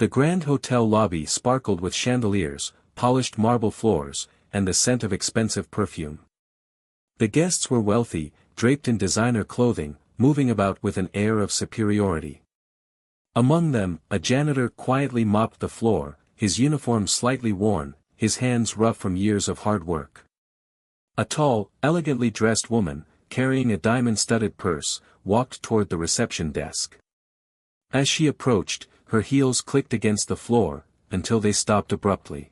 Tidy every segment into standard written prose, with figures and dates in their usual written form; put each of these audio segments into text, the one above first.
The grand hotel lobby sparkled with chandeliers, polished marble floors, and the scent of expensive perfume. The guests were wealthy, draped in designer clothing, moving about with an air of superiority. Among them, a janitor quietly mopped the floor, his uniform slightly worn, his hands rough from years of hard work. A tall, elegantly dressed woman, carrying a diamond-studded purse, walked toward the reception desk. As she approached, her heels clicked against the floor, until they stopped abruptly.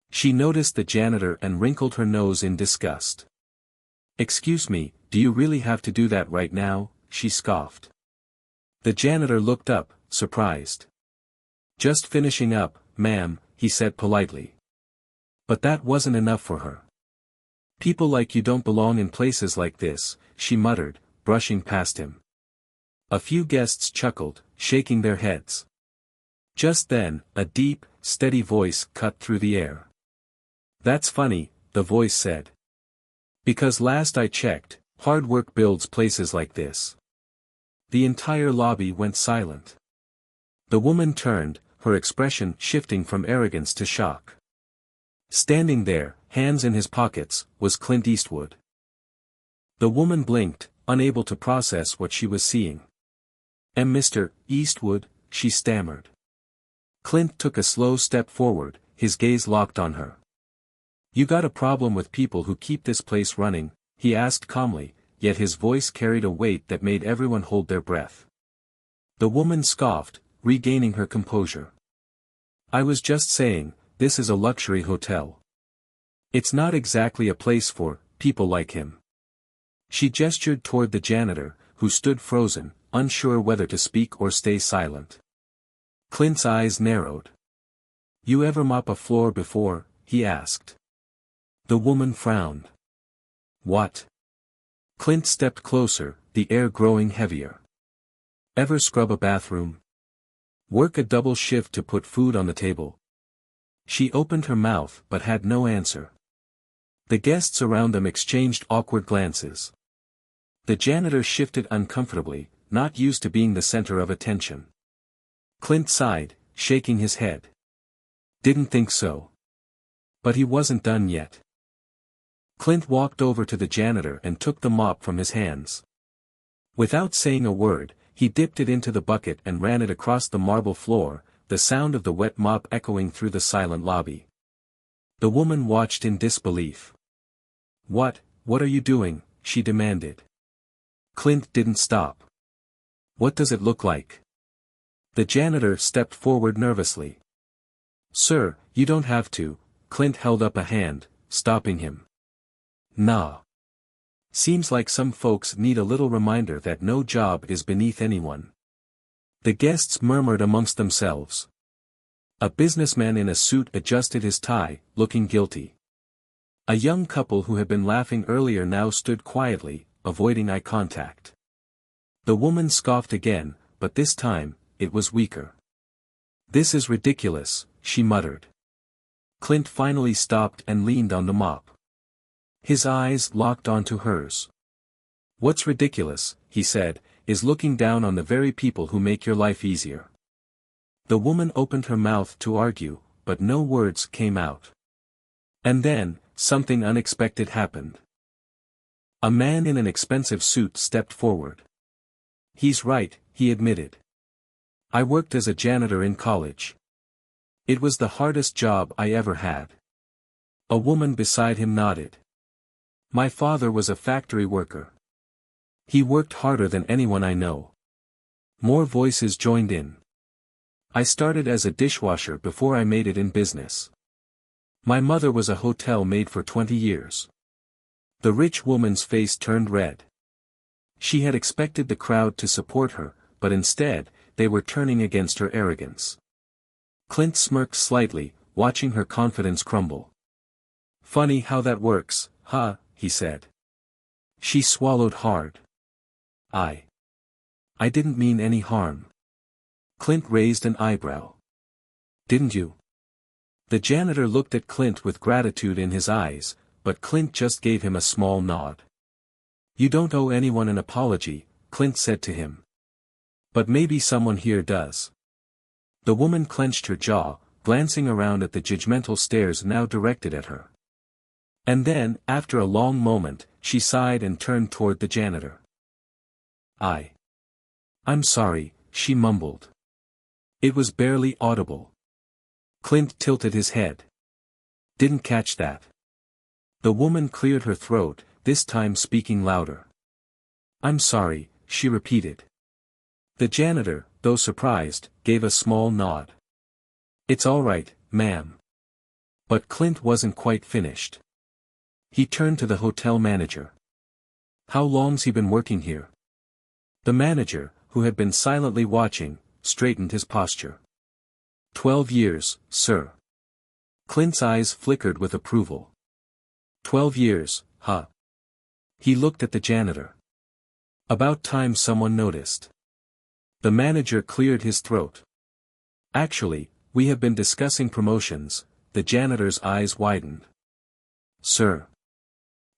She noticed the janitor and wrinkled her nose in disgust. "Excuse me, do you really have to do that right now?" she scoffed. The janitor looked up, surprised. "Just finishing up, ma'am," he said politely. But that wasn't enough for her. "People like you don't belong in places like this," she muttered, brushing past him. A few guests chuckled, shaking their heads. Just then, a deep, steady voice cut through the air. "That's funny," the voice said. "Because last I checked, hard work builds places like this." The entire lobby went silent. The woman turned, her expression shifting from arrogance to shock. Standing there, hands in his pockets, was Clint Eastwood. The woman blinked, unable to process what she was seeing. Mr. Eastwood," she stammered. Clint took a slow step forward, his gaze locked on her. "You got a problem with people who keep this place running?" he asked calmly, yet his voice carried a weight that made everyone hold their breath. The woman scoffed, regaining her composure. "I was just saying, this is a luxury hotel. It's not exactly a place for people like him." She gestured toward the janitor, who stood frozen, unsure whether to speak or stay silent. Clint's eyes narrowed. "You ever mop a floor before?" he asked. The woman frowned. "What?" Clint stepped closer, the air growing heavier. "Ever scrub a bathroom? Work a double shift to put food on the table?" She opened her mouth but had no answer. The guests around them exchanged awkward glances. The janitor shifted uncomfortably, not used to being the center of attention. Clint sighed, shaking his head. "Didn't think so." But he wasn't done yet. Clint walked over to the janitor and took the mop from his hands. Without saying a word, he dipped it into the bucket and ran it across the marble floor, the sound of the wet mop echoing through the silent lobby. The woman watched in disbelief. What are you doing?" she demanded. Clint didn't stop. "What does it look like?" The janitor stepped forward nervously. "Sir, you don't have to," Clint held up a hand, stopping him. "Nah. Seems like some folks need a little reminder that no job is beneath anyone." The guests murmured amongst themselves. A businessman in a suit adjusted his tie, looking guilty. A young couple who had been laughing earlier now stood quietly, avoiding eye contact. The woman scoffed again, but this time, it was weaker. "This is ridiculous," she muttered. Clint finally stopped and leaned on the mop. His eyes locked onto hers. "What's ridiculous," he said, "is looking down on the very people who make your life easier." The woman opened her mouth to argue, but no words came out. And then, something unexpected happened. A man in an expensive suit stepped forward. "He's right," he admitted. "I worked as a janitor in college. It was the hardest job I ever had." A woman beside him nodded. "My father was a factory worker. He worked harder than anyone I know." More voices joined in. "I started as a dishwasher before I made it in business. My mother was a hotel maid for 20 years. The rich woman's face turned red. She had expected the crowd to support her, but instead, they were turning against her arrogance. Clint smirked slightly, watching her confidence crumble. "Funny how that works, huh?" he said. She swallowed hard. I didn't mean any harm." Clint raised an eyebrow. "Didn't you?" The janitor looked at Clint with gratitude in his eyes, but Clint just gave him a small nod. "You don't owe anyone an apology," Clint said to him. "But maybe someone here does." The woman clenched her jaw, glancing around at the judgmental stares now directed at her. And then, after a long moment, she sighed and turned toward the janitor. I'm sorry, she mumbled. It was barely audible. Clint tilted his head. Didn't catch that. The woman cleared her throat, this time speaking louder. I'm sorry, she repeated. The janitor, though surprised, gave a small nod. It's all right, ma'am. But Clint wasn't quite finished. He turned to the hotel manager. How long's he been working here? The manager, who had been silently watching, straightened his posture. 12 years, sir. Clint's eyes flickered with approval. 12 years, huh? He looked at the janitor. About time someone noticed. The manager cleared his throat. Actually, we have been discussing promotions. The janitor's eyes widened. Sir.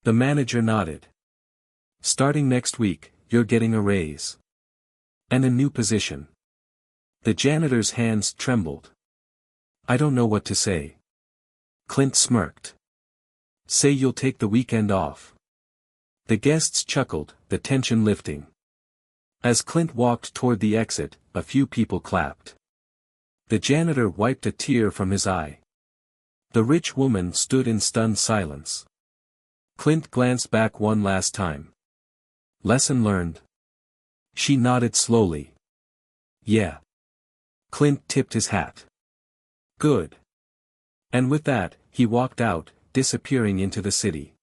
The manager nodded. Starting next week, you're getting a raise. And a new position. The janitor's hands trembled. I don't know what to say. Clint smirked. Say you'll take the weekend off. The guests chuckled, the tension lifting. As Clint walked toward the exit, a few people clapped. The janitor wiped a tear from his eye. The rich woman stood in stunned silence. Clint glanced back one last time. Lesson learned? She nodded slowly. Yeah. Clint tipped his hat. Good. And with that, he walked out, disappearing into the city.